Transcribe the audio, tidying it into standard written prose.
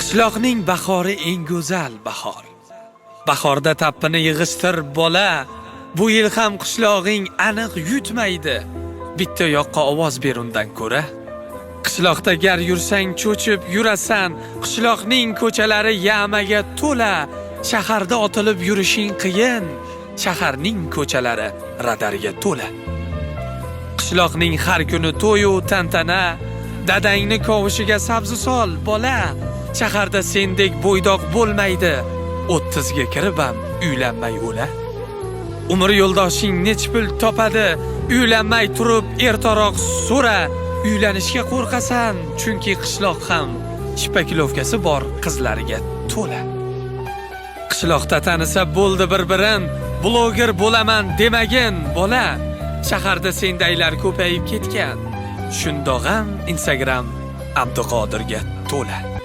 Qishloqning bahori eng go'zal bahor. Bahorda tappini yig'ishtir bola, bu yil ham qishlog'ing aniq yutmaydi. Bitta yoqqa ovoz ber undan ko'ra. Qishloqda gar yursang cho'chib yurasan, qishloqning ko'chalari yamaga to'la. Shaharda otilib yurishing qiyin, shaharning ko'chalari radarga to'la. Qishloqning har kuni to'yu tantana, dadangni kovushiga sabzi sol bola. Shaharda sendek bo'ydoq bo'lmaydi, 30 ga kirib ham uylanmay o'la. Umr yo'ldoshing nech pul topadi, uylanmay turib ertaroq so'ra. Uylanishga qo'rqasan, chunki qishloq ham shpakilovkasi bor qizlariga to'la. Qishloqda tanisa bo'ldi bir-birin, bloger bo'laman demagin bola. Shaharda sendaylar ko'payib ketgan, shundoq ham Instagram Abduqodirga to'la.